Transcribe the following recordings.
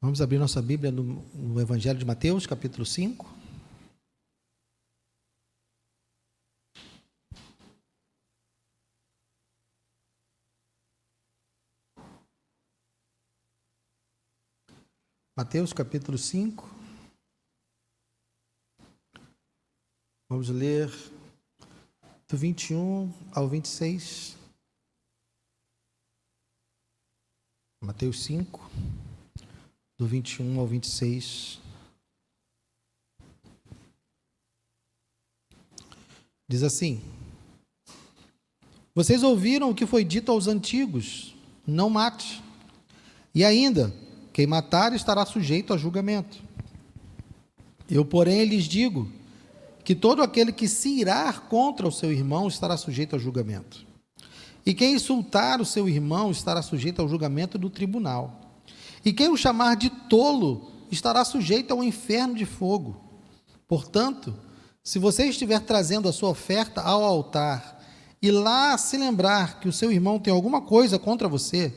Vamos abrir nossa Bíblia no Evangelho de Mateus, capítulo 5. Mateus, capítulo 5. Vamos ler do 21 ao 26. Mateus 5, do 21 ao 26. Diz assim: Vocês ouviram o que foi dito aos antigos: não mate. E ainda, quem matar estará sujeito a julgamento. Eu, porém, lhes digo que todo aquele que se irar contra o seu irmão estará sujeito a julgamento. E quem insultar o seu irmão estará sujeito ao julgamento do tribunal. E quem o chamar de tolo estará sujeito ao inferno de fogo. Portanto, se você estiver trazendo a sua oferta ao altar e lá se lembrar que o seu irmão tem alguma coisa contra você,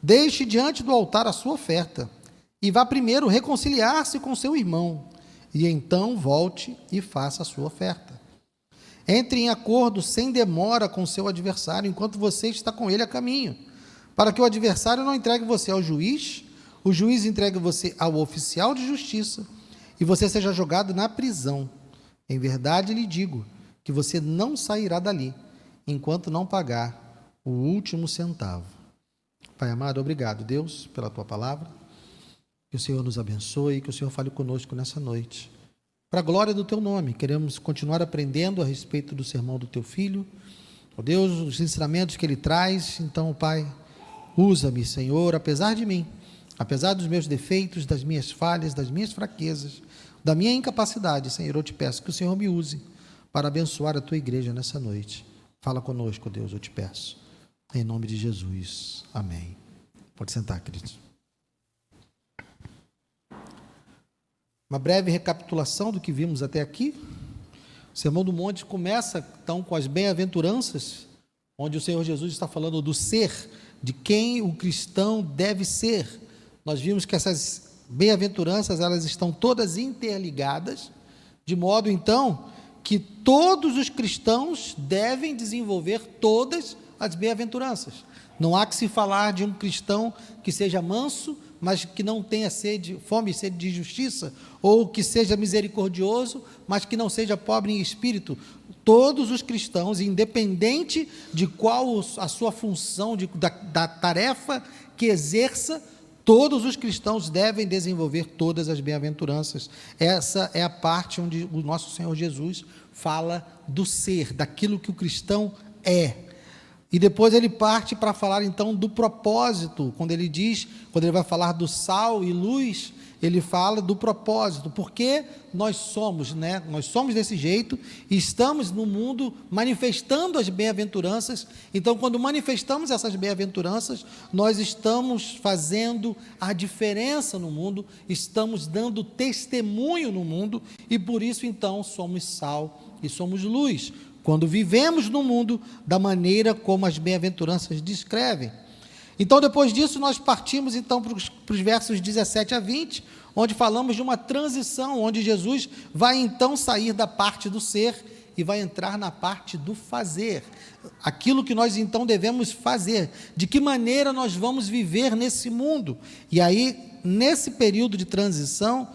deixe diante do altar a sua oferta e vá primeiro reconciliar-se com seu irmão, e então volte e faça a sua oferta. Entre em acordo sem demora com seu adversário, enquanto você está com ele a caminho, para que o adversário não entregue você ao juiz, o juiz entregue você ao oficial de justiça, e você seja jogado na prisão. Em verdade lhe digo que você não sairá dali, enquanto não pagar o último centavo. Pai amado, obrigado, Deus, pela tua palavra. Que o Senhor nos abençoe, que o Senhor fale conosco nessa noite. Para a glória do teu nome, queremos continuar aprendendo a respeito do sermão do teu filho. Ó Deus, os ensinamentos que ele traz. Então, Pai, usa-me, Senhor, apesar de mim, apesar dos meus defeitos, das minhas falhas, das minhas fraquezas, da minha incapacidade, Senhor, eu te peço que o Senhor me use para abençoar a tua igreja nessa noite. Fala conosco, Deus, eu te peço. Em nome de Jesus. Amém. Pode sentar, queridos. Uma breve recapitulação do que vimos até aqui. O Sermão do Monte começa, então, com as bem-aventuranças, onde o Senhor Jesus está falando do ser, de quem o cristão deve ser. Nós vimos que essas bem-aventuranças, elas estão todas interligadas, de modo, então, que todos os cristãos devem desenvolver todas as bem-aventuranças. Não há que se falar de um cristão que seja manso, mas que não tenha fome e sede de justiça, ou que seja misericordioso, mas que não seja pobre em espírito. Todos os cristãos, independente de qual a sua função, da tarefa que exerça, todos os cristãos devem desenvolver todas as bem-aventuranças. Essa é a parte onde o nosso Senhor Jesus fala do ser, daquilo que o cristão é. E depois ele parte para falar então do propósito, quando ele vai falar do sal e luz, ele fala do propósito, porque nós somos desse jeito, e estamos no mundo manifestando as bem-aventuranças. Então, quando manifestamos essas bem-aventuranças, nós estamos fazendo a diferença no mundo, estamos dando testemunho no mundo, e por isso então somos sal e somos luz, quando vivemos no mundo da maneira como as bem-aventuranças descrevem. Então, depois disso, nós partimos então para os versos 17 a 20, onde falamos de uma transição, onde Jesus vai então sair da parte do ser e vai entrar na parte do fazer. Aquilo que nós então devemos fazer, de que maneira nós vamos viver nesse mundo. E aí, nesse período de transição,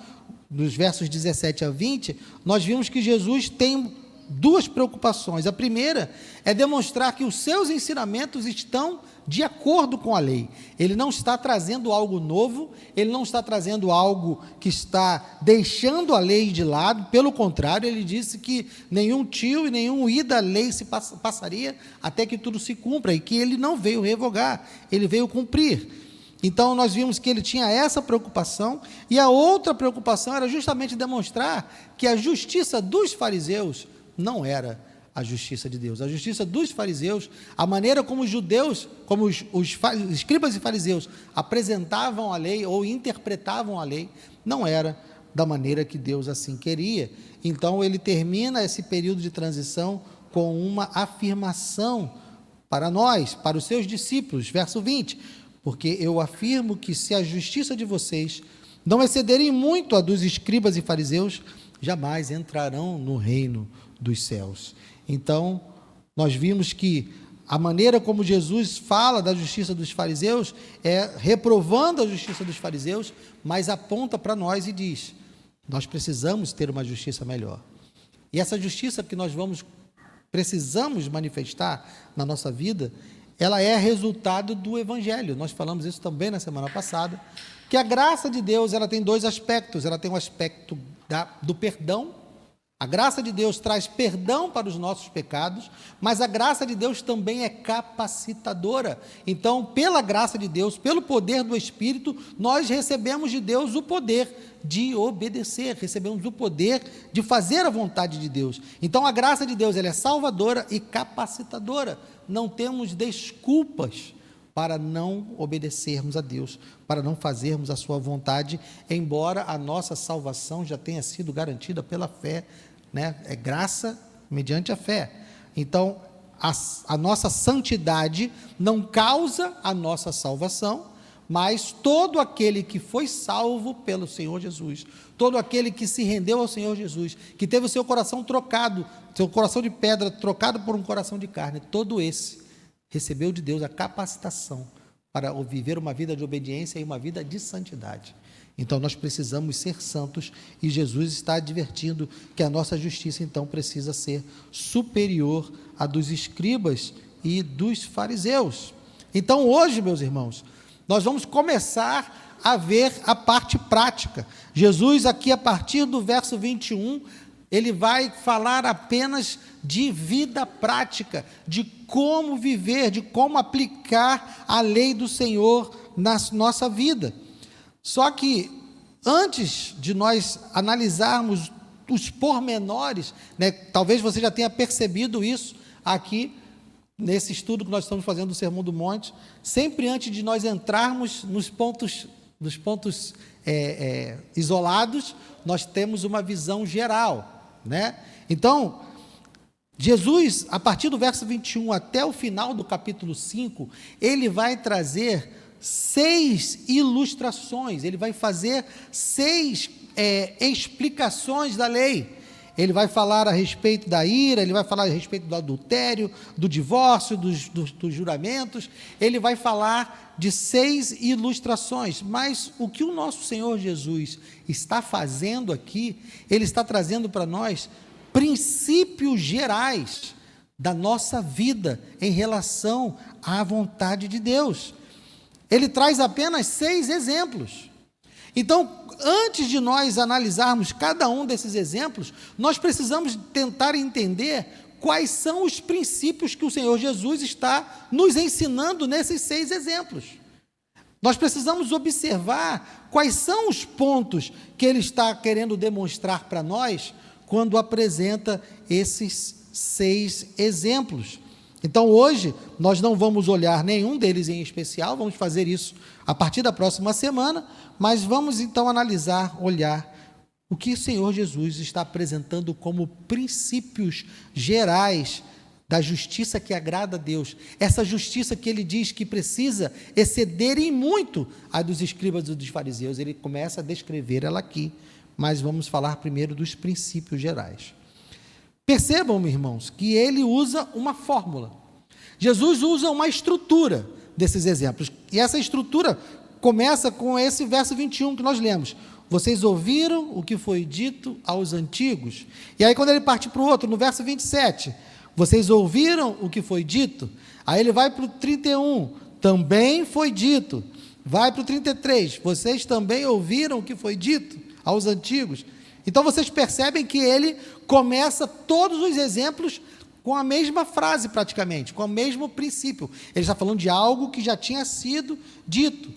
dos versos 17 a 20, nós vimos que Jesus tem duas preocupações. A primeira é demonstrar que os seus ensinamentos estão de acordo com a lei. Ele não está trazendo algo novo, ele não está trazendo algo que está deixando a lei de lado, pelo contrário, ele disse que nenhum tio e nenhum i da lei se passaria até que tudo se cumpra, e que ele não veio revogar, ele veio cumprir. Então, nós vimos que ele tinha essa preocupação, e a outra preocupação era justamente demonstrar que a justiça dos fariseus não era a justiça de Deus. A justiça dos fariseus, a maneira como os judeus, como os escribas e fariseus apresentavam a lei ou interpretavam a lei, não era da maneira que Deus assim queria. Então, ele termina esse período de transição com uma afirmação para nós, para os seus discípulos, verso 20: porque eu afirmo que se a justiça de vocês não excederem muito a dos escribas e fariseus, jamais entrarão no reino dos céus. Então, nós vimos que a maneira como Jesus fala da justiça dos fariseus é reprovando a justiça dos fariseus, mas aponta para nós e diz: nós precisamos ter uma justiça melhor. E essa justiça que nós precisamos manifestar na nossa vida, ela é resultado do Evangelho. Nós falamos isso também na semana passada, que a graça de Deus, ela tem dois aspectos. Ela tem um aspecto do perdão. A graça de Deus traz perdão para os nossos pecados, mas a graça de Deus também é capacitadora. Então, pela graça de Deus, pelo poder do Espírito, nós recebemos de Deus o poder de obedecer, recebemos o poder de fazer a vontade de Deus. Então, a graça de Deus, ela é salvadora e capacitadora. Não temos desculpas para não obedecermos a Deus, para não fazermos a sua vontade, embora a nossa salvação já tenha sido garantida pela fé, né? É graça mediante a fé. Então, a nossa santidade não causa a nossa salvação, mas todo aquele que foi salvo pelo Senhor Jesus, todo aquele que se rendeu ao Senhor Jesus, que teve o seu coração trocado, seu coração de pedra trocado por um coração de carne, todo esse recebeu de Deus a capacitação para viver uma vida de obediência e uma vida de santidade. Então, nós precisamos ser santos e Jesus está advertindo que a nossa justiça, então, precisa ser superior à dos escribas e dos fariseus. Então, hoje, meus irmãos, nós vamos começar a ver a parte prática. Jesus, aqui, a partir do verso 21, ele vai falar apenas de vida prática, de como viver, de como aplicar a lei do Senhor na nossa vida. Só que, antes de nós analisarmos os pormenores, né, talvez você já tenha percebido isso aqui, nesse estudo que nós estamos fazendo do Sermão do Monte, sempre antes de nós entrarmos nos pontos isolados, nós temos uma visão geral, né? Então, Jesus, a partir do verso 21 até o final do capítulo 5, ele vai trazer 6 ilustrações, ele vai fazer 6 explicações da lei. Ele vai falar a respeito da ira, ele vai falar a respeito do adultério, do divórcio, dos juramentos, ele vai falar de 6 ilustrações, mas o que o nosso Senhor Jesus está fazendo aqui, ele está trazendo para nós princípios gerais da nossa vida em relação à vontade de Deus. Ele traz apenas 6 exemplos. Então, antes de nós analisarmos cada um desses exemplos, nós precisamos tentar entender quais são os princípios que o Senhor Jesus está nos ensinando nesses 6 exemplos. Nós precisamos observar quais são os pontos que ele está querendo demonstrar para nós quando apresenta esses 6 exemplos. Então, hoje, nós não vamos olhar nenhum deles em especial, vamos fazer isso a partir da próxima semana, mas vamos então analisar, olhar o que o Senhor Jesus está apresentando como princípios gerais da justiça que agrada a Deus, essa justiça que ele diz que precisa exceder em muito a dos escribas e dos fariseus. Ele começa a descrever ela aqui, mas vamos falar primeiro dos princípios gerais. Percebam, irmãos, que ele usa uma fórmula. Jesus usa uma estrutura desses exemplos, e essa estrutura começa com esse verso 21 que nós lemos. Vocês ouviram o que foi dito aos antigos? E aí, quando ele parte para o outro, no verso 27, vocês ouviram o que foi dito? Aí ele vai para o 31, também foi dito. Vai para o 33, vocês também ouviram o que foi dito aos antigos? Então, vocês percebem que ele começa todos os exemplos com a mesma frase, praticamente, com o mesmo princípio. Ele está falando de algo que já tinha sido dito.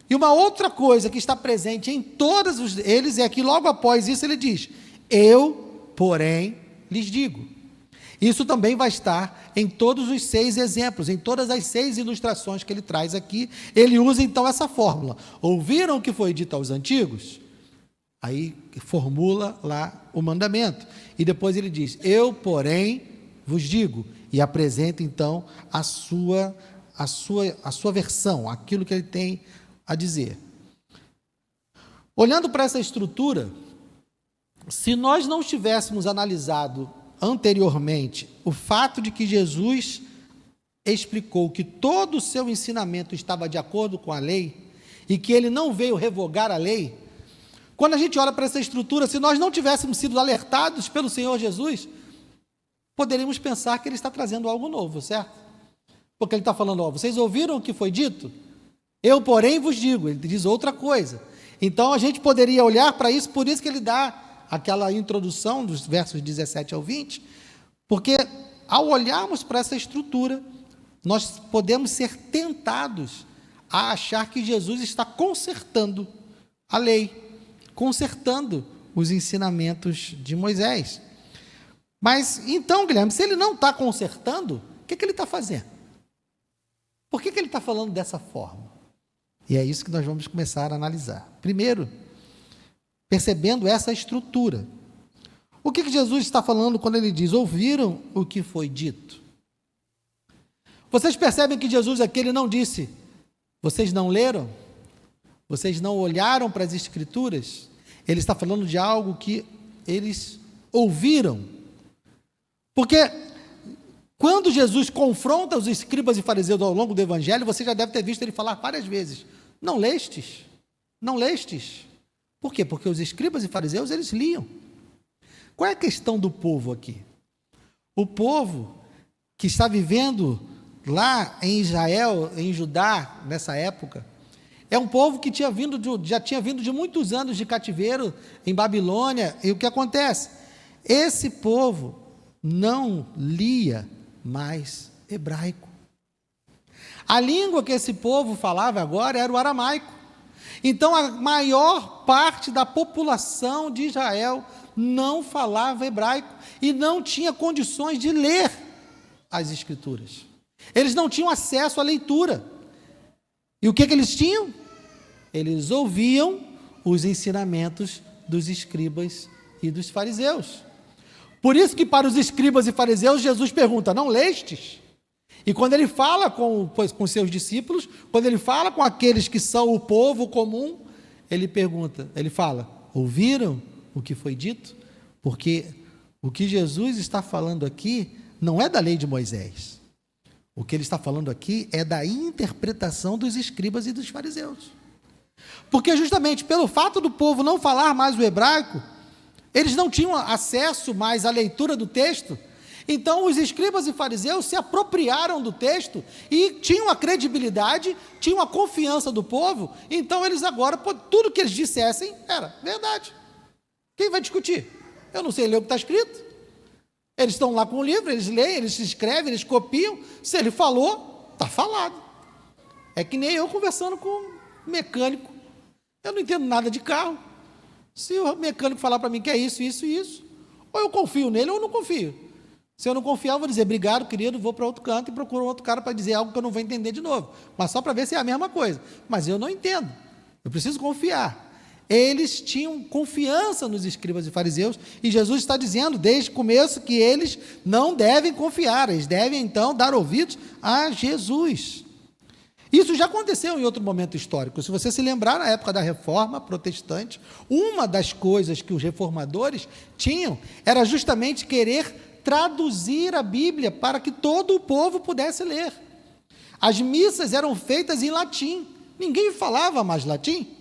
E uma outra coisa que está presente em todos eles é que logo após isso ele diz: eu, porém, lhes digo. Isso também vai estar em todos os 6 exemplos, em todas as 6 ilustrações que ele traz aqui. Ele usa então essa fórmula. Ouviram o que foi dito aos antigos? Aí formula lá o mandamento. E depois ele diz: eu, porém, vos digo. E apresenta então a sua a sua versão, aquilo que ele tem a dizer. Olhando para essa estrutura, se nós não tivéssemos analisado anteriormente o fato de que Jesus explicou que todo o seu ensinamento estava de acordo com a lei e que ele não veio revogar a lei, quando a gente olha para essa estrutura, se nós não tivéssemos sido alertados pelo Senhor Jesus, poderíamos pensar que ele está trazendo algo novo, certo? Porque ele está falando, ó, vocês ouviram o que foi dito? Eu, porém, vos digo. Ele diz outra coisa. Então, a gente poderia olhar para isso, por isso que ele dá aquela introdução dos versos 17 ao 20, porque ao olharmos para essa estrutura, nós podemos ser tentados a achar que Jesus está consertando a lei, consertando os ensinamentos de Moisés. Mas, então, Guilherme, se ele não está consertando, o que ele está fazendo? Por que ele está falando dessa forma? E é isso que nós vamos começar a analisar. Primeiro, percebendo essa estrutura. O que Jesus está falando quando ele diz, ouviram o que foi dito? Vocês percebem que Jesus aqui ele não disse, vocês não leram? Vocês não olharam para as Escrituras? Ele está falando de algo que eles ouviram. Porque quando Jesus confronta os escribas e fariseus ao longo do Evangelho, você já deve ter visto ele falar várias vezes, não lestes? Não lestes? Por quê? Porque os escribas e fariseus, eles liam. Qual é a questão do povo aqui? O povo que está vivendo lá em Israel, em Judá, nessa época, é um povo que já tinha vindo de muitos anos de cativeiro em Babilônia, e o que acontece? Esse povo não lia mais hebraico. A língua que esse povo falava agora era o aramaico. Então, a maior parte da população de Israel não falava hebraico e não tinha condições de ler as Escrituras. Eles não tinham acesso à leitura. E o que eles tinham? Eles ouviam os ensinamentos dos escribas e dos fariseus. Por isso que para os escribas e fariseus, Jesus pergunta, não lestes? E quando ele fala com seus discípulos, quando ele fala com aqueles que são o povo comum, ele pergunta, ele fala, ouviram o que foi dito? Porque o que Jesus está falando aqui não é da lei de Moisés. O que ele está falando aqui é da interpretação dos escribas e dos fariseus. Porque justamente pelo fato do povo não falar mais o hebraico, eles não tinham acesso mais à leitura do texto. Então, os escribas e fariseus se apropriaram do texto e tinham a credibilidade, tinham a confiança do povo. Então, eles agora, tudo que eles dissessem era verdade. Quem vai discutir? Eu não sei ler o que está escrito. Eles estão lá com o livro, eles leem, eles escrevem, eles copiam. Se ele falou, está falado. É que nem eu conversando com um mecânico. Eu não entendo nada de carro. Se o mecânico falar para mim que é isso, isso e isso, ou eu confio nele ou eu não confio. Se eu não confiar, eu vou dizer, obrigado, querido, vou para outro canto e procuro outro cara para dizer algo que eu não vou entender de novo. Mas só para ver se é a mesma coisa. Mas eu não entendo. Eu preciso confiar. Eles tinham confiança nos escribas e fariseus, e Jesus está dizendo desde o começo que eles não devem confiar, eles devem então dar ouvidos a Jesus. Isso já aconteceu em outro momento histórico. Se você se lembrar, na época da Reforma Protestante, uma das coisas que os reformadores tinham era justamente querer traduzir a Bíblia para que todo o povo pudesse ler. As missas eram feitas em latim, ninguém falava mais latim,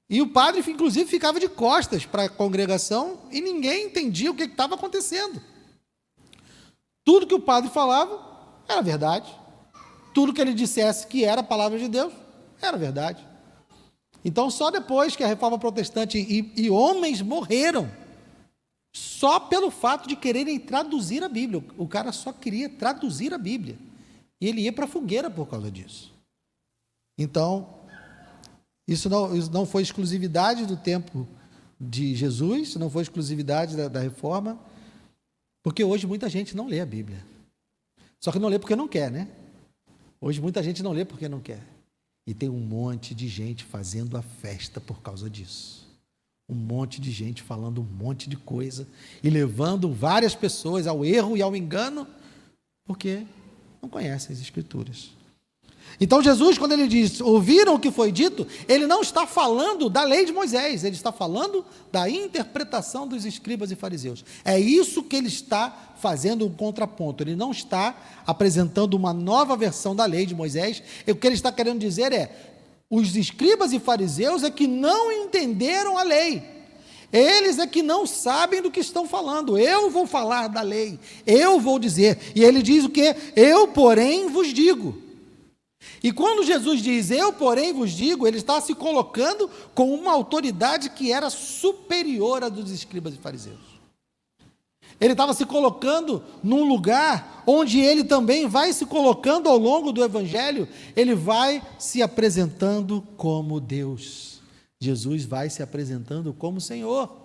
e o padre, inclusive, ficava de costas para a congregação e ninguém entendia o que estava acontecendo. Tudo que o padre falava era verdade, tudo que ele dissesse que era a palavra de Deus era verdade. Então, só depois que a Reforma Protestante e homens morreram, só pelo fato de quererem traduzir a Bíblia. O cara só queria traduzir a Bíblia. E ele ia para a fogueira por causa disso. Então, isso não foi exclusividade do tempo de Jesus, não foi exclusividade da Reforma, porque hoje muita gente não lê a Bíblia. Só que não lê porque não quer, né? Hoje muita gente não lê porque não quer. E tem um monte de gente fazendo a festa por causa disso. Um monte de gente falando um monte de coisa e levando várias pessoas ao erro e ao engano, porque não conhecem as Escrituras. Então Jesus, quando ele diz, ouviram o que foi dito, ele não está falando da lei de Moisés, ele está falando da interpretação dos escribas e fariseus. É isso que ele está fazendo um contraponto, ele não está apresentando uma nova versão da lei de Moisés, e o que ele está querendo dizer é, os escribas e fariseus é que não entenderam a lei, eles é que não sabem do que estão falando, eu vou falar da lei, eu vou dizer, e ele diz o quê? Eu, porém, vos digo. E quando Jesus diz, eu porém vos digo, ele está se colocando com uma autoridade que era superior à dos escribas e fariseus. Ele estava se colocando num lugar onde ele também vai se colocando ao longo do Evangelho, ele vai se apresentando como Deus. Jesus vai se apresentando como Senhor.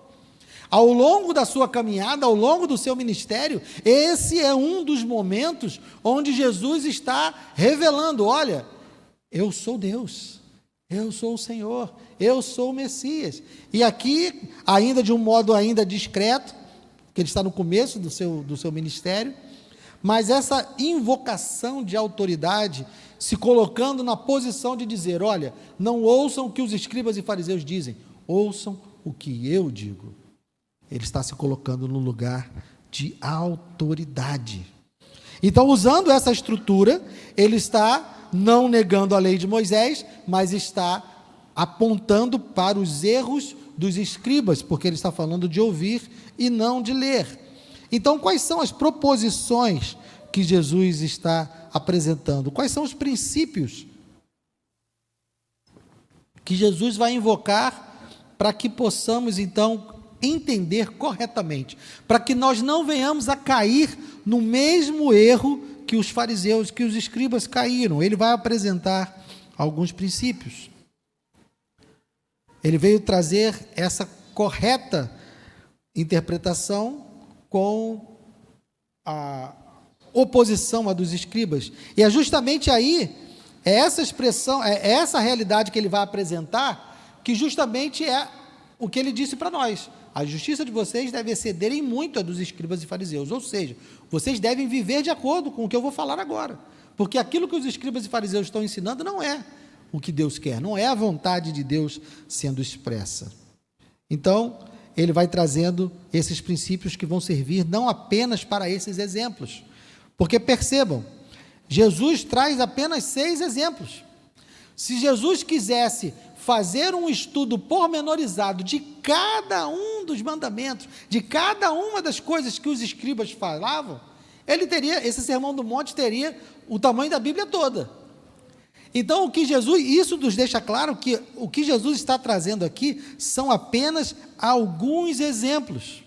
Ao longo da sua caminhada, ao longo do seu ministério, esse é um dos momentos onde Jesus está revelando, olha, eu sou Deus, eu sou o Senhor, eu sou o Messias. E aqui, ainda de um modo ainda discreto, que ele está no começo do seu ministério, mas essa invocação de autoridade, se colocando na posição de dizer, olha, não ouçam o que os escribas e fariseus dizem, ouçam o que eu digo. Ele está se colocando no lugar de autoridade. Então, usando essa estrutura, ele está não negando a lei de Moisés, mas está apontando para os erros dos escribas, porque ele está falando de ouvir e não de ler. Então, quais são as proposições que Jesus está apresentando? Quais são os princípios que Jesus vai invocar para que possamos, então, entender corretamente, para que nós não venhamos a cair no mesmo erro que os fariseus, que os escribas caíram? Ele vai apresentar alguns princípios. Ele veio trazer essa correta interpretação com a oposição a dos escribas. E é justamente aí, é essa expressão, é essa realidade que ele vai apresentar, que justamente é o que ele disse para nós. A justiça de vocês deve exceder em muito a dos escribas e fariseus, ou seja, vocês devem viver de acordo com o que eu vou falar agora, porque aquilo que os escribas e fariseus estão ensinando não é o que Deus quer, não é a vontade de Deus sendo expressa. Então, ele vai trazendo esses princípios que vão servir não apenas para esses exemplos, porque percebam, Jesus traz apenas 6 exemplos. Se Jesus quisesse fazer um estudo pormenorizado de cada um dos mandamentos, de cada uma das coisas que os escribas falavam, ele teria, esse Sermão do Monte teria o tamanho da Bíblia toda. Então, o que Jesus, isso nos deixa claro que o que Jesus está trazendo aqui são apenas alguns exemplos.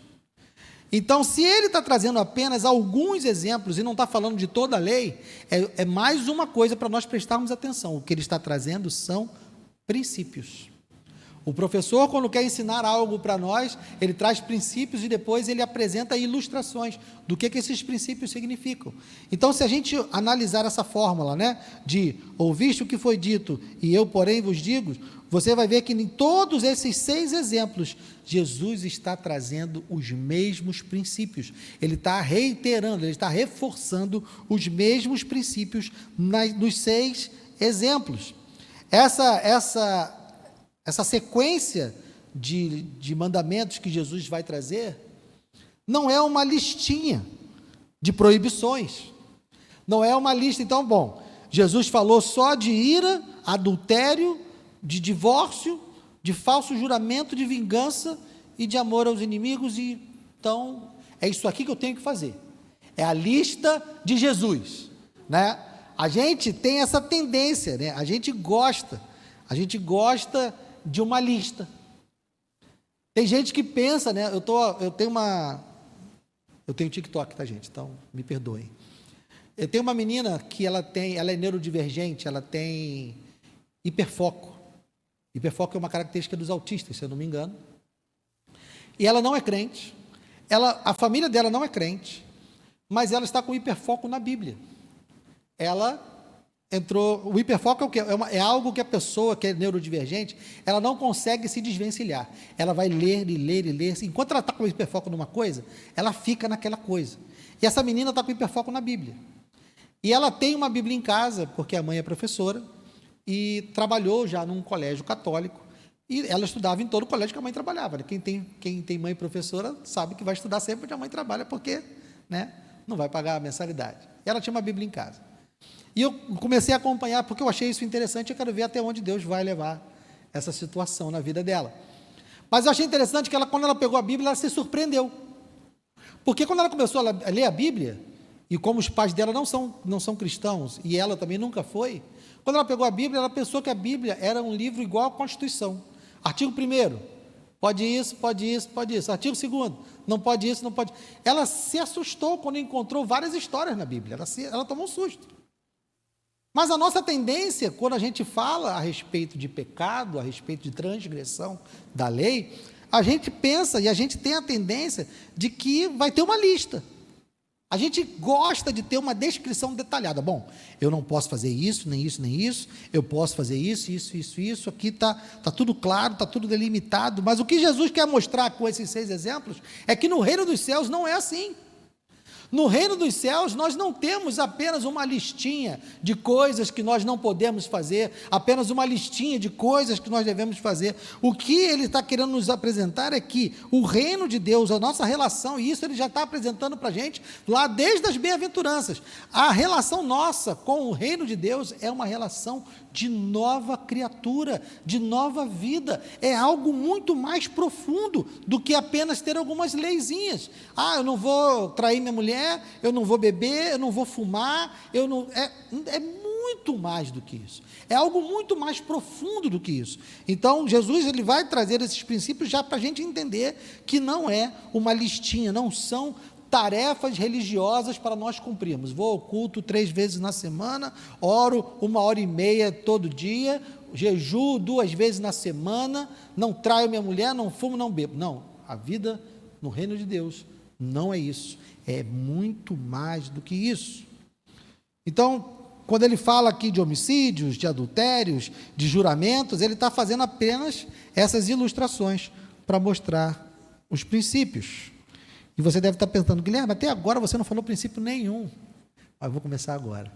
Então, se ele está trazendo apenas alguns exemplos e não está falando de toda a lei, é mais uma coisa para nós prestarmos atenção. O que ele está trazendo são princípios. O professor, quando quer ensinar algo para nós, ele traz princípios e depois ele apresenta ilustrações do que esses princípios significam. Então, se a gente analisar essa fórmula, né, de ouviste o que foi dito e eu, porém, vos digo, você vai ver que em todos esses 6 exemplos, Jesus está trazendo os mesmos princípios. Ele está reiterando, ele está reforçando os mesmos princípios nos 6 exemplos. Essa sequência de mandamentos que Jesus vai trazer não é uma listinha de proibições, não é uma lista. Então, bom, Jesus falou só de ira, adultério, de divórcio, de falso juramento, de vingança e de amor aos inimigos, e então é isso aqui que eu tenho que fazer. É a lista de Jesus, né? A gente tem essa tendência, né? A gente gosta de uma lista. Tem gente que pensa, né? Eu tenho TikTok, tá, gente? Então, me perdoem. Eu tenho uma menina que ela é neurodivergente, ela tem hiperfoco. Hiperfoco é uma característica dos autistas, se eu não me engano. E ela não é crente. A família dela não é crente, mas ela está com hiperfoco na Bíblia. Ela entrou. O hiperfoco é o quê? É algo que a pessoa que é neurodivergente, ela não consegue se desvencilhar. Ela vai ler e ler e ler. Enquanto ela está com hiperfoco numa coisa, ela fica naquela coisa. E essa menina está com hiperfoco na Bíblia. E ela tem uma Bíblia em casa, porque a mãe é professora, e trabalhou já num colégio católico, e ela estudava em todo o colégio que a mãe trabalhava, né? Quem tem mãe professora sabe que vai estudar sempre onde a mãe trabalha, porque, né, não vai pagar a mensalidade. E ela tinha uma Bíblia em casa. E eu comecei a acompanhar, porque eu achei isso interessante, eu quero ver até onde Deus vai levar essa situação na vida dela. Mas eu achei interessante que quando ela pegou a Bíblia, ela se surpreendeu. Porque quando ela começou a ler a Bíblia, e como os pais dela não são cristãos, e ela também nunca foi, quando ela pegou a Bíblia, ela pensou que a Bíblia era um livro igual à Constituição. Artigo 1º, pode isso, pode isso, pode isso. Artigo 2º, não pode isso, não pode. Ela se assustou quando encontrou várias histórias na Bíblia, ela tomou um susto. Mas a nossa tendência, quando a gente fala a respeito de pecado, a respeito de transgressão da lei, a gente pensa e a gente tem a tendência de que vai ter uma lista. A gente gosta de ter uma descrição detalhada. Bom, eu não posso fazer isso, nem isso, nem isso. Eu posso fazer isso, isso, isso, isso. Aqui está tudo claro, está tudo delimitado. Mas o que Jesus quer mostrar com esses 6 exemplos é que no reino dos céus não é assim. No reino dos céus, nós não temos apenas uma listinha de coisas que nós não podemos fazer, apenas uma listinha de coisas que nós devemos fazer. O que ele está querendo nos apresentar é que o reino de Deus, a nossa relação, e isso ele já está apresentando para a gente lá desde as bem-aventuranças. A relação nossa com o reino de Deus é uma relação de nova criatura, de nova vida. É algo muito mais profundo do que apenas ter algumas leizinhas. Eu não vou trair minha mulher, eu não vou beber, eu não vou fumar, é muito mais do que isso. É algo muito mais profundo do que isso. Então, Jesus ele vai trazer esses princípios já para a gente entender que não é uma listinha, não são tarefas religiosas para nós cumprirmos. Vou ao culto 3 vezes na semana, oro 1h30 todo dia, jejuo 2 vezes na semana, não traio minha mulher, não fumo, não bebo. Não, a vida no reino de Deus não é isso, é muito mais do que isso. Então, quando ele fala aqui de homicídios, de adultérios, de juramentos, ele está fazendo apenas essas ilustrações para mostrar os princípios. E você deve estar pensando, Guilherme, até agora você não falou princípio nenhum. Mas eu vou começar agora.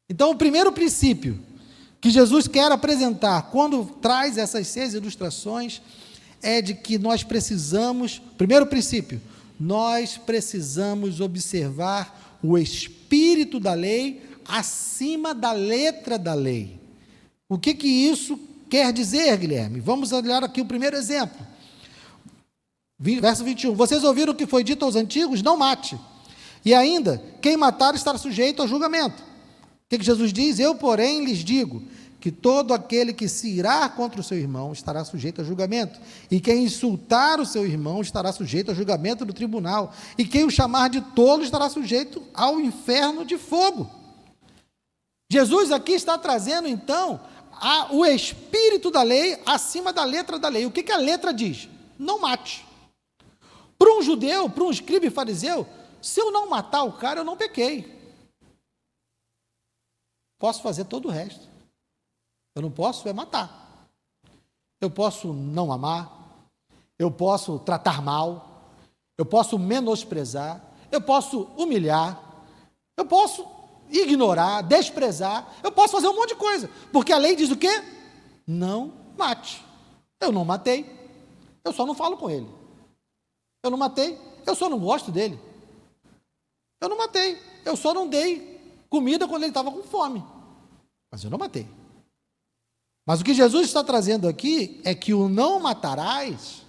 Então, o primeiro princípio que Jesus quer apresentar quando traz essas 6 ilustrações é de que nós precisamos, primeiro princípio, nós precisamos observar o espírito da lei acima da letra da lei. O que isso quer dizer, Guilherme? Vamos olhar aqui o primeiro exemplo. Verso 21, vocês ouviram o que foi dito aos antigos? Não mate. E ainda, quem matar estará sujeito ao julgamento. O que Jesus diz? Eu, porém, lhes digo que todo aquele que se irar contra o seu irmão estará sujeito a julgamento, e quem insultar o seu irmão estará sujeito a julgamento do tribunal, e quem o chamar de tolo estará sujeito ao inferno de fogo. Jesus aqui está trazendo, então, o espírito da lei acima da letra da lei. O que a letra diz? Não mate. Para um judeu, para um escriba e fariseu, se eu não matar o cara, eu não pequei. Posso fazer todo o resto. Eu não posso matar. Eu posso não amar. Eu posso tratar mal. Eu posso menosprezar. Eu posso humilhar. Eu posso ignorar, desprezar. Eu posso fazer um monte de coisa. Porque a lei diz o quê? Não mate. Eu não matei. Eu só não falo com ele. Eu não matei. Eu só não gosto dele. Eu não matei. Eu só não dei comida quando ele estava com fome. Mas eu não matei. Mas o que Jesus está trazendo aqui é que o não matarás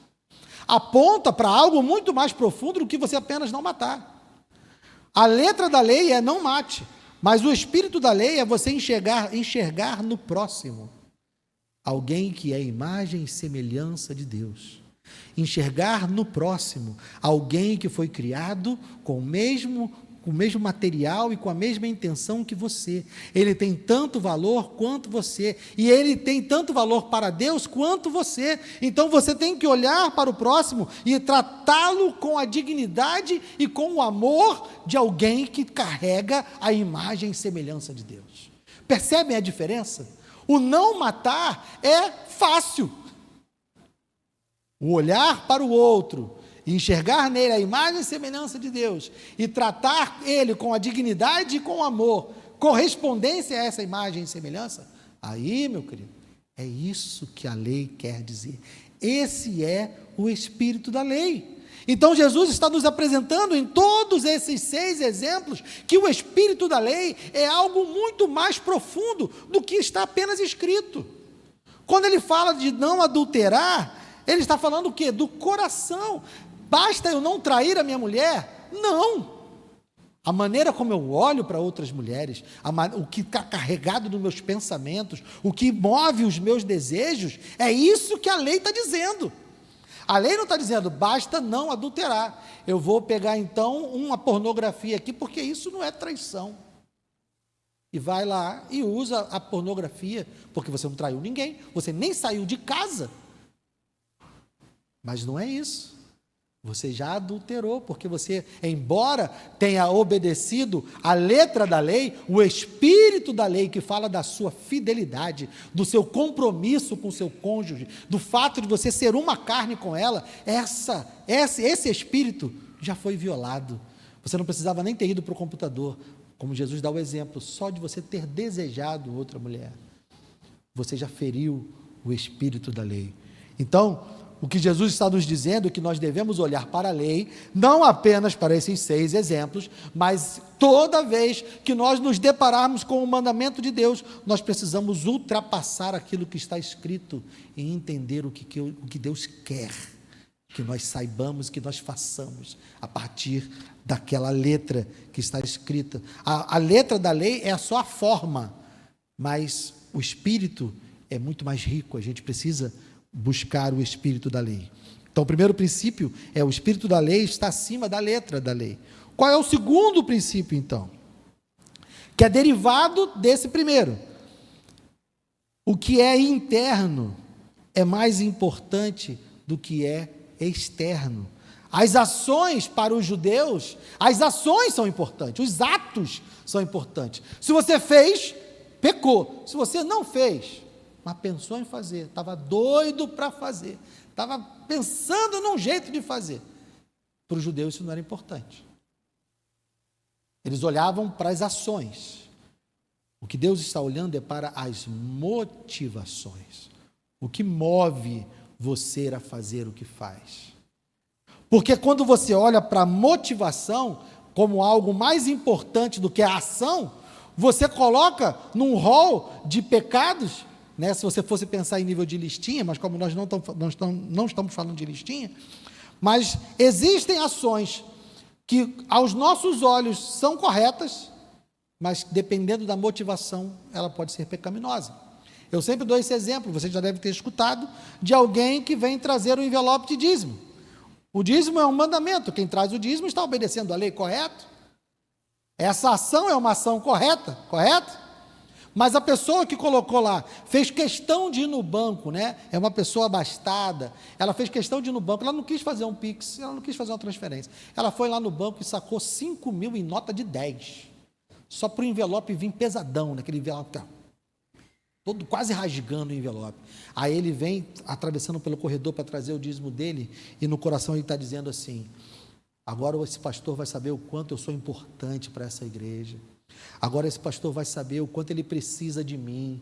aponta para algo muito mais profundo do que você apenas não matar. A letra da lei é não mate, mas o espírito da lei é você enxergar no próximo alguém que é imagem e semelhança de Deus. Enxergar no próximo alguém que foi criado com o mesmo material e com a mesma intenção que você. Ele tem tanto valor quanto você, e ele tem tanto valor para Deus quanto você. Então você tem que olhar para o próximo e tratá-lo com a dignidade e com o amor de alguém que carrega a imagem e semelhança de Deus. Percebem a diferença? O não matar é fácil. O olhar para o outro e enxergar nele a imagem e semelhança de Deus, e tratar ele com a dignidade e com o amor, correspondência a essa imagem e semelhança, aí, meu querido, é isso que a lei quer dizer. Esse é o espírito da lei. Então Jesus está nos apresentando em todos esses 6 exemplos que o espírito da lei é algo muito mais profundo do que está apenas escrito. Quando ele fala de não adulterar, ele está falando o quê? Do coração. Basta eu não trair a minha mulher? Não. A maneira como eu olho para outras mulheres, o que está carregado nos meus pensamentos, o que move os meus desejos, é isso que a lei está dizendo. A lei não está dizendo, basta não adulterar. Eu vou pegar então uma pornografia aqui, porque isso não é traição. E vai lá e usa a pornografia, porque você não traiu ninguém, você nem saiu de casa. Mas não é isso. Você já adulterou, porque você, embora tenha obedecido a letra da lei, o espírito da lei que fala da sua fidelidade, do seu compromisso com o seu cônjuge, do fato de você ser uma carne com ela, esse espírito já foi violado. Você não precisava nem ter ido para o computador, como Jesus dá o exemplo, só de você ter desejado outra mulher. Você já feriu o espírito da lei. Então, o que Jesus está nos dizendo é que nós devemos olhar para a lei, não apenas para esses 6 exemplos, mas toda vez que nós nos depararmos com o mandamento de Deus, nós precisamos ultrapassar aquilo que está escrito e entender o que Deus quer que nós saibamos, que nós façamos a partir daquela letra que está escrita. A letra da lei é só a forma, mas o espírito é muito mais rico, a gente precisa buscar o espírito da lei. Então, o primeiro princípio é o espírito da lei está acima da letra da lei. Qual é o segundo princípio, então? Que é derivado desse primeiro. O que é interno é mais importante do que é externo. As ações para os judeus, as ações são importantes, os atos são importantes. Se você fez, pecou. Se você não fez, mas pensou em fazer, estava doido para fazer, estava pensando num jeito de fazer. Para os judeus isso não era importante. Eles olhavam para as ações. O que Deus está olhando é para as motivações. O que move você a fazer o que faz. Porque quando você olha para a motivação como algo mais importante do que a ação, você coloca num rol de pecados, né, se você fosse pensar em nível de listinha, mas como nós não estamos falando de listinha, mas existem ações que aos nossos olhos são corretas, mas dependendo da motivação, ela pode ser pecaminosa. Eu sempre dou esse exemplo, você já deve ter escutado, de alguém que vem trazer um envelope de dízimo. O dízimo é um mandamento, quem traz o dízimo está obedecendo a lei, correto? Essa ação é uma ação correta, correto? Mas a pessoa que colocou lá, fez questão de ir no banco, né? É uma pessoa abastada, ela fez questão de ir no banco, ela não quis fazer um Pix, ela não quis fazer uma transferência. Ela foi lá no banco e sacou 5 mil em nota de 10. Só para o envelope vir pesadão, naquele envelope, todo quase rasgando o envelope. Aí ele vem atravessando pelo corredor para trazer o dízimo dele, e no coração ele está dizendo assim: agora esse pastor vai saber o quanto eu sou importante para essa igreja. Agora esse pastor vai saber o quanto ele precisa de mim.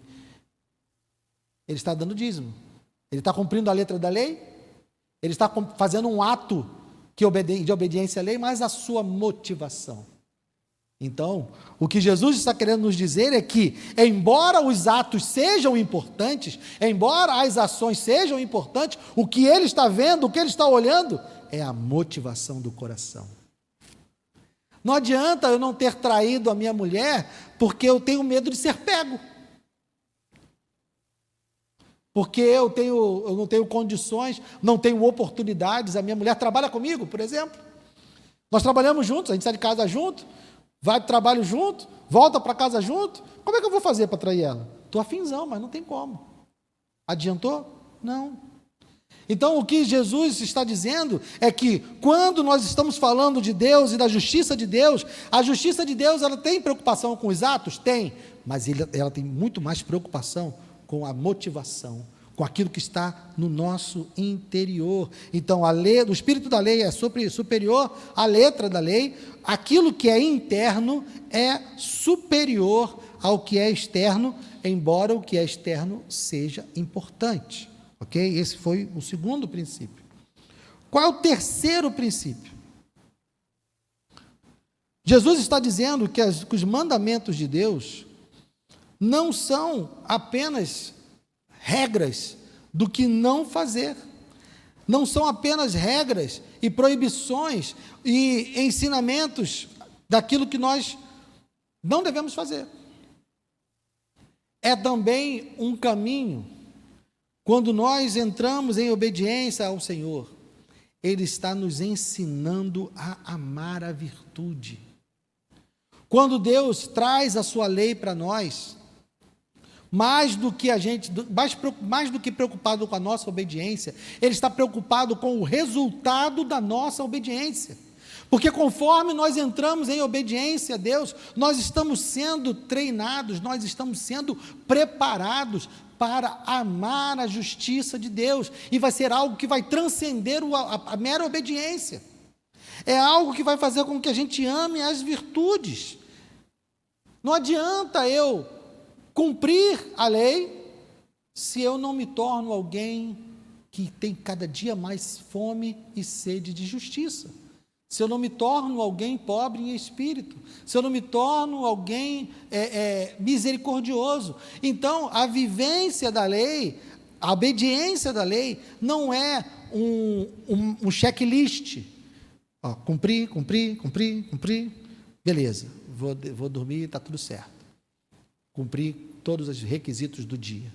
Ele está dando dízimo. Ele está cumprindo a letra da lei. Ele está fazendo um ato de obediência à lei, mas a sua motivação. Então, o que Jesus está querendo nos dizer é que, embora os atos sejam importantes, embora as ações sejam importantes, o que ele está vendo, o que ele está olhando, é a motivação do coração. Não adianta eu não ter traído a minha mulher porque eu tenho medo de ser pego. Porque eu não tenho condições, não tenho oportunidades. A minha mulher trabalha comigo, por exemplo. Nós trabalhamos juntos, a gente sai de casa junto, vai para o trabalho junto, volta para casa junto. Como é que eu vou fazer para trair ela? Estou afinzão, mas não tem como. Adiantou? Não. Então, o que Jesus está dizendo é que, quando nós estamos falando de Deus e da justiça de Deus, a justiça de Deus, ela tem preocupação com os atos? Tem, mas ela tem muito mais preocupação com a motivação, com aquilo que está no nosso interior. Então, a lei, o espírito da lei é superior à letra da lei, aquilo que é interno é superior ao que é externo, embora o que é externo seja importante. Ok? Esse foi o segundo princípio. Qual é o terceiro princípio? Jesus está dizendo que os mandamentos de Deus não são apenas regras do que não fazer, não são apenas regras e proibições e ensinamentos daquilo que nós não devemos fazer. É também um caminho, quando nós entramos em obediência ao Senhor, Ele está nos ensinando a amar a virtude. Quando Deus traz a sua lei para nós, mais do que preocupado com a nossa obediência, Ele está preocupado com o resultado da nossa obediência. Porque conforme nós entramos em obediência a Deus, nós estamos sendo treinados, nós estamos sendo preparados para amar a justiça de Deus, e vai ser algo que vai transcender a mera obediência. É algo que vai fazer com que a gente ame as virtudes. Não adianta eu cumprir a lei se eu não me torno alguém que tem cada dia mais fome e sede de justiça. Se eu não me torno alguém pobre em espírito, se eu não me torno alguém misericordioso. Então, a vivência da lei, a obediência da lei, não é um checklist. Cumprir, beleza, vou dormir, está tudo certo. Cumprir todos os requisitos do dia.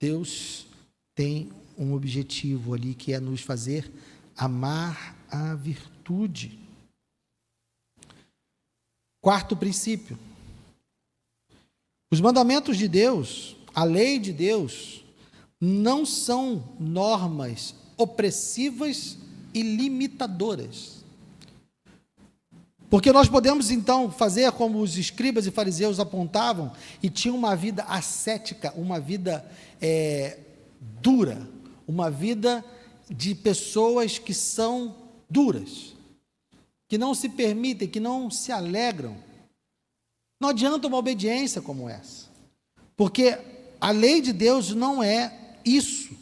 Deus tem um objetivo ali, que é nos fazer amar a virtude. Quarto princípio. Os mandamentos de Deus, a lei de Deus, não são normas opressivas e limitadoras. Porque nós podemos então fazer como os escribas e fariseus apontavam, e tinham uma vida ascética, uma vida dura, uma vida de pessoas que são duras, que não se permitem, que não se alegram. Não adianta uma obediência como essa, porque a lei de Deus não é isso.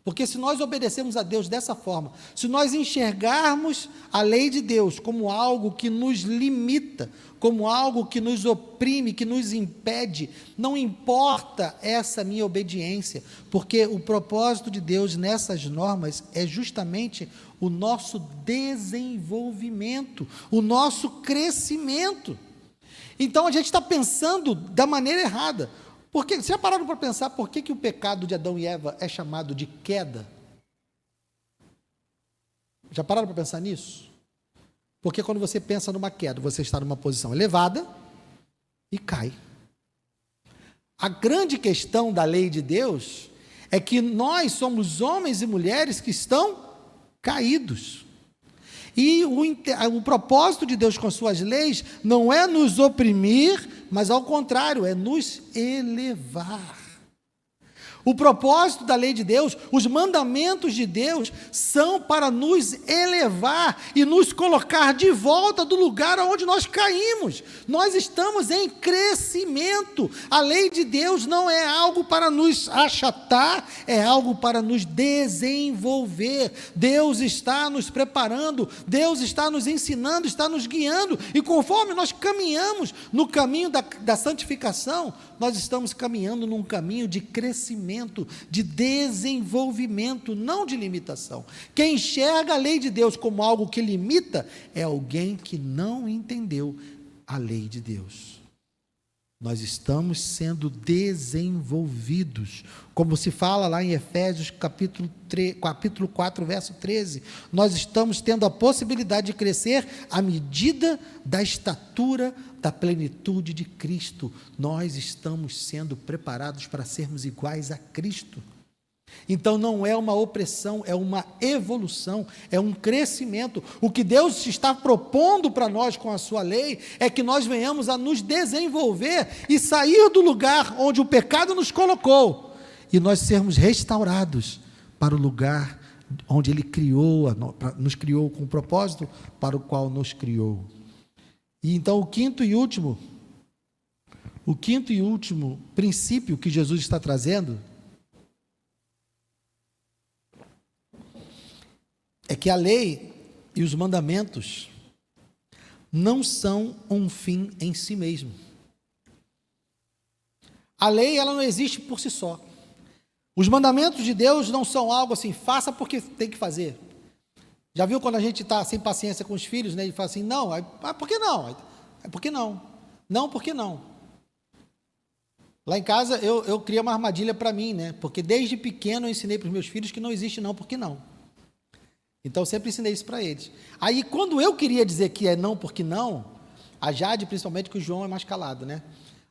Porque se nós obedecemos a Deus dessa forma, se nós enxergarmos a lei de Deus como algo que nos limita, como algo que nos oprime, que nos impede, não importa essa minha obediência, porque o propósito de Deus nessas normas é justamente o nosso desenvolvimento, o nosso crescimento. Então a gente está pensando da maneira errada. Porque, você já pararam para pensar por que o pecado de Adão e Eva é chamado de queda? Já pararam para pensar nisso? Porque quando você pensa numa queda, você está numa posição elevada e cai. A grande questão da lei de Deus é que nós somos homens e mulheres que estão caídos. E o propósito de Deus com as suas leis não é nos oprimir, mas ao contrário, é nos elevar. O propósito da lei de Deus, os mandamentos de Deus, são para nos elevar e nos colocar de volta do lugar onde nós caímos. Nós estamos em crescimento. A lei de Deus não é algo para nos achatar, é algo para nos desenvolver. Deus está nos preparando, Deus está nos ensinando, está nos guiando, e conforme nós caminhamos no caminho da santificação, nós estamos caminhando num caminho de crescimento, de desenvolvimento, não de limitação. Quem enxerga a lei de Deus como algo que limita, é alguém que não entendeu a lei de Deus. Nós estamos sendo desenvolvidos, como se fala lá em Efésios capítulo 4, verso 13, nós estamos tendo a possibilidade de crescer à medida da estatura da plenitude de Cristo. Nós estamos sendo preparados para sermos iguais a Cristo. Então não é uma opressão, é uma evolução, é um crescimento. O que Deus está propondo para nós com a sua lei é que nós venhamos a nos desenvolver e sair do lugar onde o pecado nos colocou e nós sermos restaurados para o lugar onde Ele nos criou com o propósito para o qual nos criou. E então o quinto e último princípio que Jesus está trazendo é que a lei e os mandamentos não são um fim em si mesmo. A lei, ela não existe por si só. Os mandamentos de Deus não são algo assim, faça porque tem que fazer. Já viu quando a gente está sem paciência com os filhos, né? E fala assim, não, por que não? Por que não? Não, por que não? Lá em casa, eu criei uma armadilha para mim, né? Porque desde pequeno eu ensinei para os meus filhos que não existe não, por que não? Então eu sempre ensinei isso para eles. Aí quando eu queria dizer que é não, porque não, a Jade, principalmente, que o João é mais calado, né?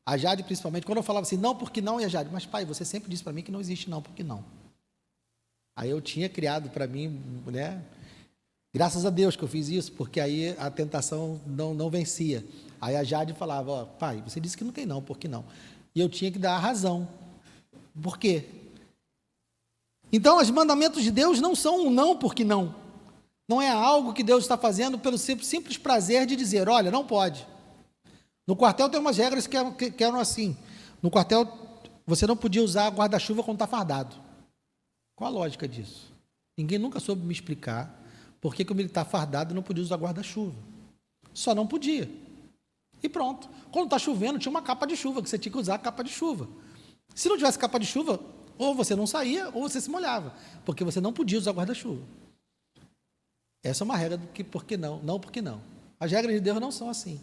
A Jade, principalmente, quando eu falava assim, não, porque não, e a Jade, mas pai, você sempre disse para mim que não existe não, porque não. Aí eu tinha criado para mim, né? Graças a Deus que eu fiz isso, porque aí a tentação não vencia. Aí a Jade falava, ó, pai, você disse que não tem não, por que não? E eu tinha que dar a razão. Por quê? Então, os mandamentos de Deus não são um não, porque não. Não é algo que Deus está fazendo pelo simples prazer de dizer, olha, não pode. No quartel tem umas regras que eram assim. No quartel, você não podia usar guarda-chuva quando está fardado. Qual a lógica disso? Ninguém nunca soube me explicar por que o militar fardado não podia usar guarda-chuva. Só não podia. E pronto. Quando está chovendo, tinha uma capa de chuva, que você tinha que usar a capa de chuva. Se não tivesse capa de chuva, ou você não saía, ou você se molhava, porque você não podia usar guarda-chuva. Essa é uma regra do que por que não, não porque não. As regras de Deus não são assim.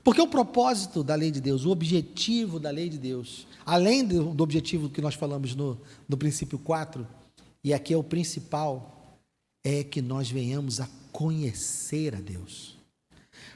Porque o propósito da lei de Deus, o objetivo da lei de Deus, além do objetivo que nós falamos no princípio 4, e aqui é o principal, é que nós venhamos a conhecer a Deus.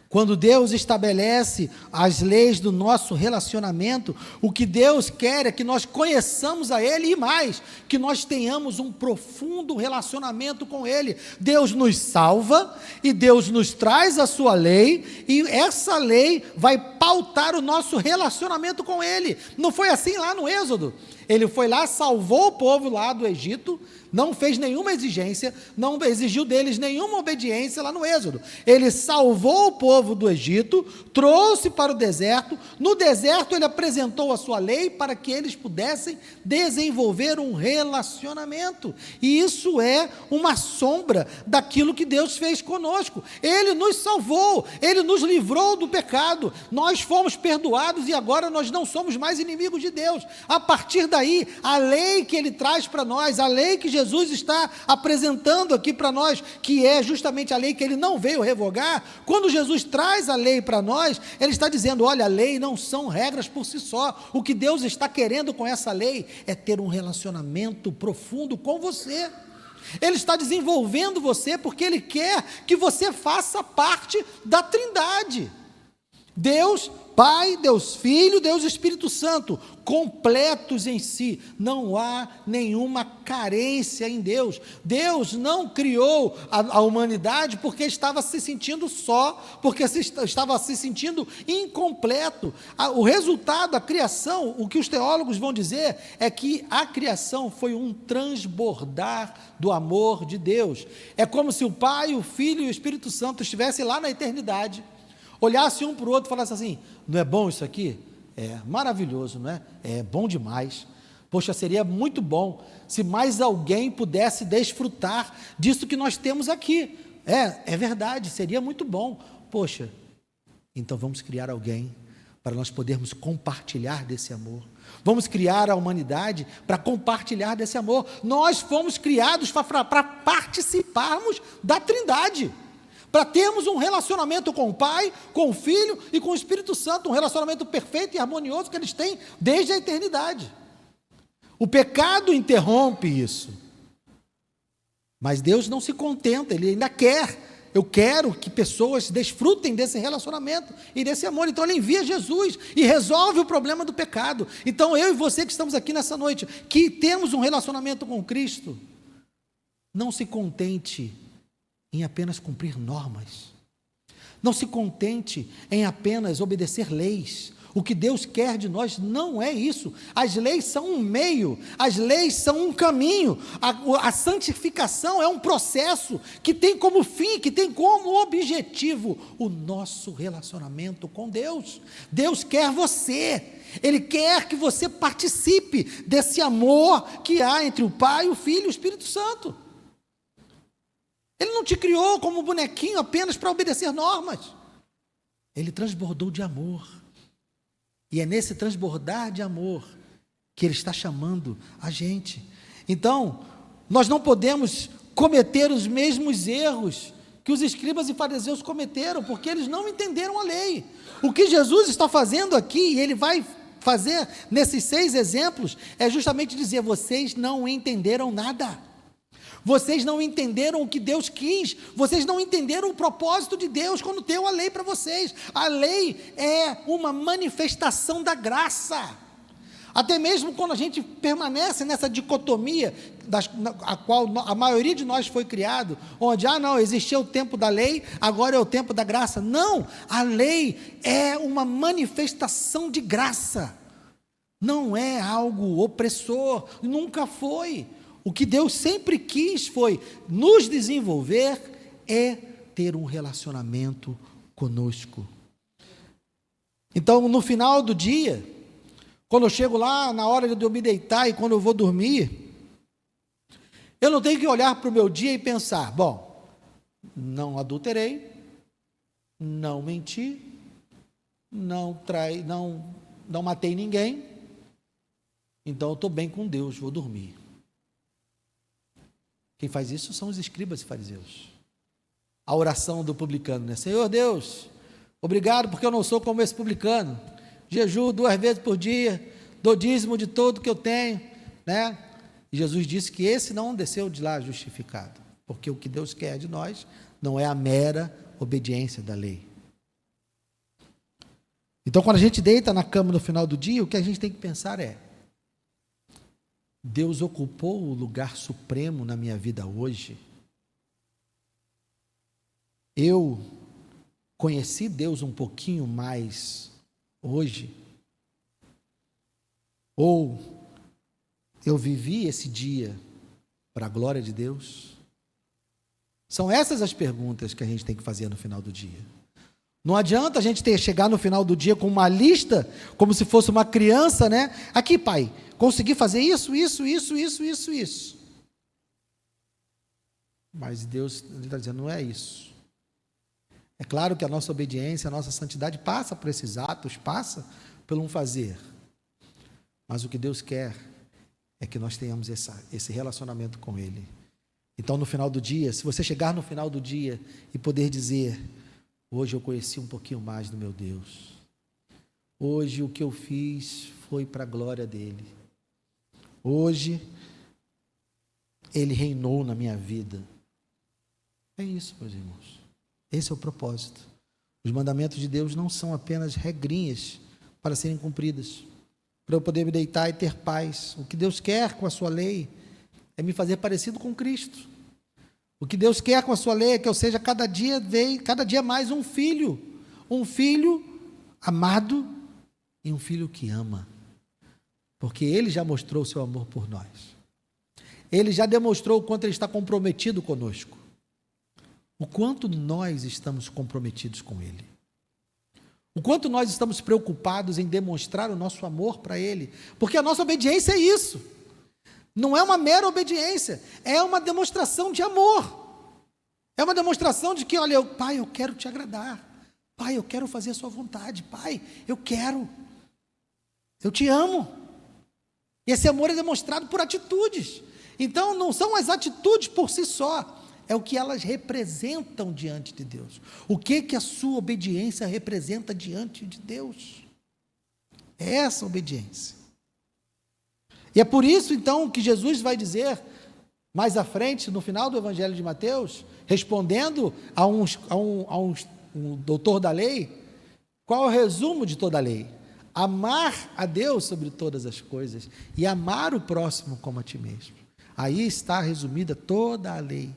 Quando Deus estabelece as leis do nosso relacionamento, o que Deus quer é que nós conheçamos a Ele e mais, que nós tenhamos um profundo relacionamento com Ele. Deus nos salva e Deus nos traz a sua lei e essa lei vai pautar o nosso relacionamento com Ele. Não foi assim lá no Êxodo? Ele foi lá, salvou o povo lá do Egito, não fez nenhuma exigência, não exigiu deles nenhuma obediência lá no Êxodo. Ele salvou o povo do Egito, trouxe para o deserto, no deserto ele apresentou a sua lei para que eles pudessem desenvolver um relacionamento. E isso é uma sombra daquilo que Deus fez conosco. Ele nos salvou, Ele nos livrou do pecado, nós fomos perdoados e agora nós não somos mais inimigos de Deus. A partir daí, a lei que Ele traz para nós, a lei que Jesus está apresentando aqui para nós, que é justamente a lei que Ele não veio revogar, quando Jesus traz a lei para nós, Ele está dizendo, olha, a lei não são regras por si só, o que Deus está querendo com essa lei é ter um relacionamento profundo com você. Ele está desenvolvendo você porque Ele quer que você faça parte da Trindade. Deus Pai, Deus Filho, Deus Espírito Santo, completos em si, não há nenhuma carência em Deus. Deus não criou a humanidade porque estava se sentindo só, porque estava se sentindo incompleto. O resultado da criação, o que os teólogos vão dizer, é que a criação foi um transbordar do amor de Deus. É como se o Pai, o Filho e o Espírito Santo estivessem lá na eternidade, olhasse um para o outro e falasse assim, não é bom isso aqui? É maravilhoso, não é? É bom demais. Poxa, seria muito bom se mais alguém pudesse desfrutar disso que nós temos aqui. É verdade, seria muito bom. Poxa, então vamos criar alguém para nós podermos compartilhar desse amor. Vamos criar a humanidade para compartilhar desse amor. Nós fomos criados para participarmos da Trindade, para termos um relacionamento com o Pai, com o Filho e com o Espírito Santo, um relacionamento perfeito e harmonioso que eles têm desde a eternidade. O pecado interrompe isso, mas Deus não se contenta, Ele ainda quer. Eu quero que pessoas desfrutem desse relacionamento e desse amor. Então Ele envia Jesus e resolve o problema do pecado. Então eu e você que estamos aqui nessa noite, que temos um relacionamento com Cristo, não se contente em apenas cumprir normas. Não se contente em apenas obedecer leis O que Deus quer de nós não é isso. As leis são um meio, as leis são um caminho. A santificação é um processo que tem como fim, que tem como objetivo o nosso relacionamento com Deus. Deus quer você. Ele quer que você participe desse amor que há entre o Pai, o Filho e o Espírito Santo. Ele não te criou como bonequinho apenas para obedecer normas. Ele transbordou de amor. E é nesse transbordar de amor que Ele está chamando a gente. Então, nós não podemos cometer os mesmos erros que os escribas e fariseus cometeram, porque eles não entenderam a lei. O que Jesus está fazendo aqui, e Ele vai fazer nesses 6 exemplos, é justamente dizer: vocês não entenderam nada. Vocês não entenderam o que Deus quis, vocês não entenderam o propósito de Deus quando deu a lei para vocês. A lei é uma manifestação da graça. Até mesmo quando a gente permanece nessa dicotomia, a qual a maioria de nós foi criado, onde, não, existia o tempo da lei, agora é o tempo da graça. Não, a lei é uma manifestação de graça, não é algo opressor, nunca foi. O que Deus sempre quis foi nos desenvolver, é ter um relacionamento conosco. Então, no final do dia, quando eu chego lá, na hora de eu me deitar e quando eu vou dormir, eu não tenho que olhar para o meu dia e pensar: bom, não adulterei, não menti, não matei ninguém, então eu estou bem com Deus, vou dormir. Quem faz isso são os escribas e fariseus. A oração do publicano, né? Senhor Deus, obrigado porque eu não sou como esse publicano. Jejuo 2 vezes por dia, dou dízimo de tudo que eu tenho, né? E Jesus disse que esse não desceu de lá justificado, porque o que Deus quer de nós não é a mera obediência da lei. Então, quando a gente deita na cama no final do dia, o que a gente tem que pensar é: Deus ocupou o lugar supremo na minha vida hoje? Eu conheci Deus um pouquinho mais hoje? Ou eu vivi esse dia para a glória de Deus? São essas as perguntas que a gente tem que fazer no final do dia. Não adianta a gente chegar no final do dia com uma lista, como se fosse uma criança, né? Aqui, pai, consegui fazer isso. Mas Deus está dizendo: não é isso. É claro que a nossa obediência, a nossa santidade passa por esses atos, passa pelo um fazer. Mas o que Deus quer é que nós tenhamos esse relacionamento com Ele. Então, no final do dia, se você chegar no final do dia e poder dizer: hoje eu conheci um pouquinho mais do meu Deus. Hoje o que eu fiz foi para a glória dEle. Hoje Ele reinou na minha vida. É isso, meus irmãos. Esse é o propósito. Os mandamentos de Deus não são apenas regrinhas para serem cumpridas, para eu poder me deitar e ter paz. O que Deus quer com a sua lei é me fazer parecido com Cristo. O que Deus quer com a sua lei é que eu seja cada dia mais um filho amado e um filho que ama, porque Ele já mostrou o seu amor por nós. Ele já demonstrou o quanto Ele está comprometido conosco, o quanto nós estamos comprometidos com Ele, o quanto nós estamos preocupados em demonstrar o nosso amor para Ele, porque a nossa obediência é isso. Não é uma mera obediência, é uma demonstração de amor. É uma demonstração de que, olha, Pai, eu quero te agradar. Pai, eu quero fazer a sua vontade. Pai, eu te amo. E esse amor é demonstrado por atitudes. Então, não são as atitudes por si só, é o que elas representam diante de Deus. O que a sua obediência representa diante de Deus? É essa obediência. E é por isso, então, que Jesus vai dizer, mais à frente, no final do Evangelho de Mateus, respondendo a um doutor da lei, qual é o resumo de toda a lei? Amar a Deus sobre todas as coisas e amar o próximo como a ti mesmo. Aí está resumida toda a lei,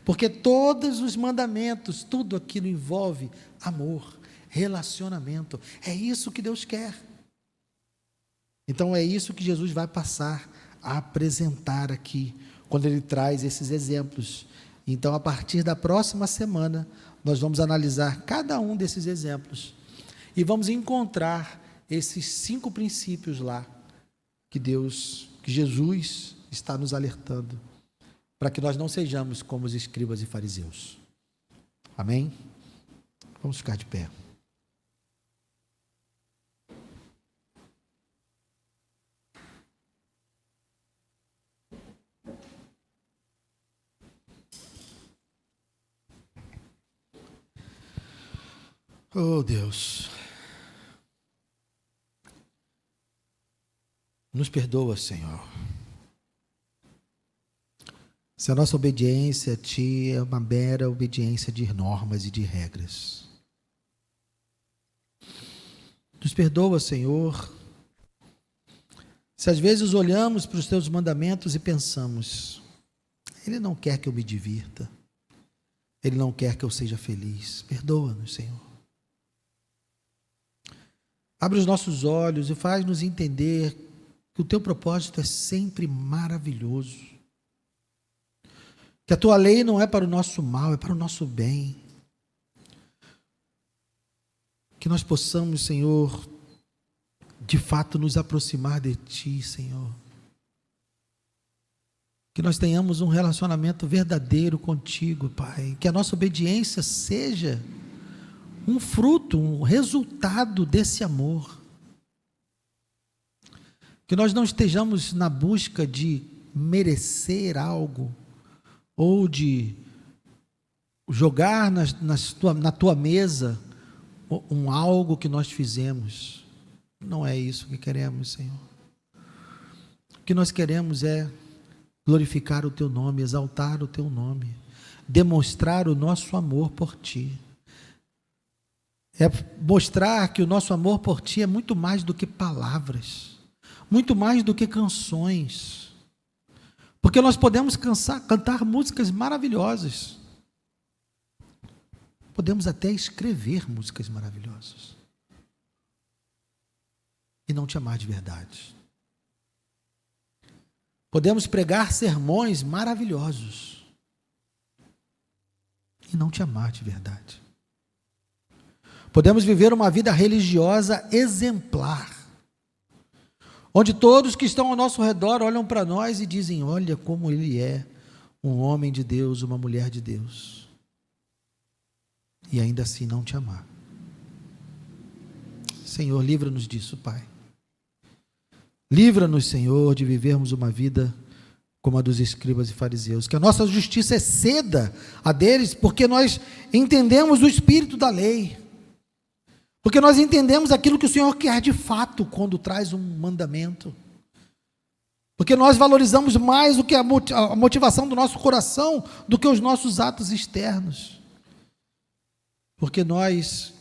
porque todos os mandamentos, tudo aquilo envolve amor, relacionamento. É isso que Deus quer. Então é isso que Jesus vai passar a apresentar aqui, quando ele traz esses exemplos. Então, a partir da próxima semana, nós vamos analisar cada um desses exemplos e vamos encontrar esses 5 princípios lá que Jesus está nos alertando, para que nós não sejamos como os escribas e fariseus. Amém? Vamos ficar de pé. Oh, Deus, nos perdoa, Senhor, se a nossa obediência a Ti é uma mera obediência de normas e de regras. Nos perdoa, Senhor, se às vezes olhamos para os Teus mandamentos e pensamos, Ele não quer que eu me divirta, Ele não quer que eu seja feliz. Perdoa-nos, Senhor. Abre os nossos olhos e faz-nos entender que o Teu propósito é sempre maravilhoso. Que a Tua lei não é para o nosso mal, é para o nosso bem. Que nós possamos, Senhor, de fato nos aproximar de Ti, Senhor. Que nós tenhamos um relacionamento verdadeiro contigo, Pai. Que a nossa obediência seja um fruto, um resultado desse amor. Que nós não estejamos na busca de merecer algo, ou de jogar na tua mesa um algo que nós fizemos. Não é isso que queremos, Senhor. O que nós queremos é glorificar o Teu nome, exaltar o Teu nome, demonstrar o nosso amor por Ti. É mostrar que o nosso amor por Ti é muito mais do que palavras, muito mais do que canções, porque nós podemos cantar músicas maravilhosas, podemos até escrever músicas maravilhosas e não Te amar de verdade. Podemos pregar sermões maravilhosos e não Te amar de verdade. Podemos viver uma vida religiosa exemplar, onde todos que estão ao nosso redor olham para nós e dizem, olha como ele é um homem de Deus, uma mulher de Deus, e ainda assim não Te amar. Senhor, livra-nos disso, Pai. Livra-nos, Senhor, de vivermos uma vida como a dos escribas e fariseus, que a nossa justiça exceda a deles, porque nós entendemos o espírito da lei, porque nós entendemos aquilo que o Senhor quer de fato quando traz um mandamento, porque nós valorizamos mais do que a motivação do nosso coração do que os nossos atos externos, porque nós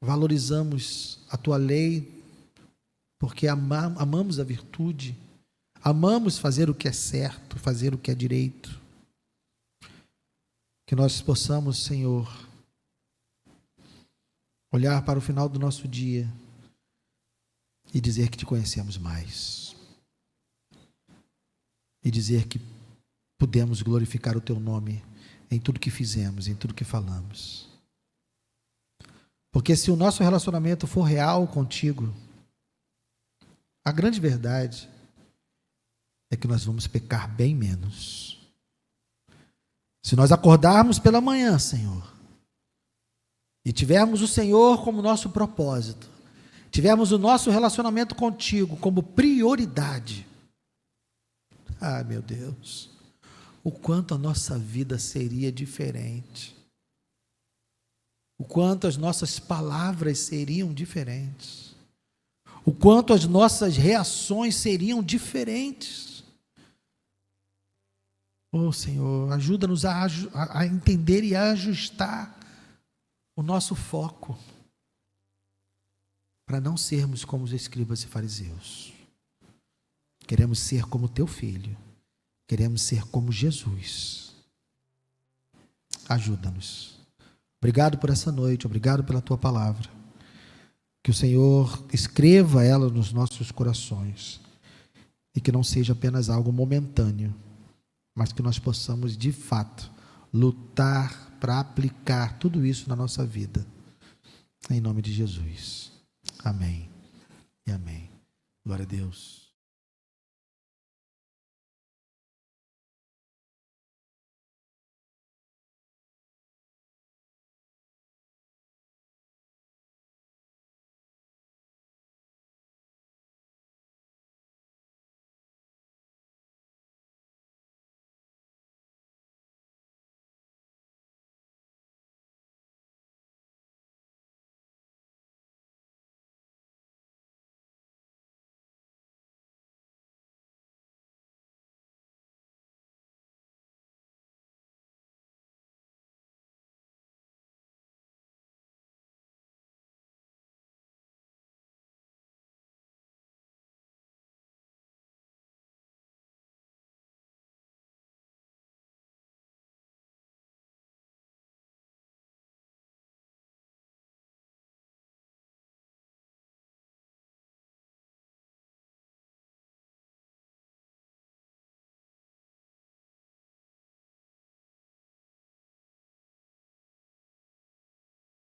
valorizamos a Tua lei, porque amamos a virtude, amamos fazer o que é certo, fazer o que é direito. Que nós possamos, Senhor, olhar para o final do nosso dia e dizer que Te conhecemos mais, e dizer que podemos glorificar o Teu nome em tudo que fizemos, em tudo que falamos. Porque se o nosso relacionamento for real contigo, a grande verdade é que nós vamos pecar bem menos. Se nós acordarmos pela manhã, Senhor, e tivermos o Senhor como nosso propósito, tivermos o nosso relacionamento contigo como prioridade, meu Deus, o quanto a nossa vida seria diferente, o quanto as nossas palavras seriam diferentes, o quanto as nossas reações seriam diferentes. Oh, Senhor, ajuda-nos a entender e a ajustar o nosso foco, para não sermos como os escribas e fariseus. Queremos ser como Teu Filho, queremos ser como Jesus. Ajuda-nos. Obrigado por essa noite, obrigado pela Tua palavra. Que o Senhor escreva ela nos nossos corações e que não seja apenas algo momentâneo, mas que nós possamos de fato lutar para aplicar tudo isso na nossa vida. Em nome de Jesus. Amém e amém. Glória a Deus.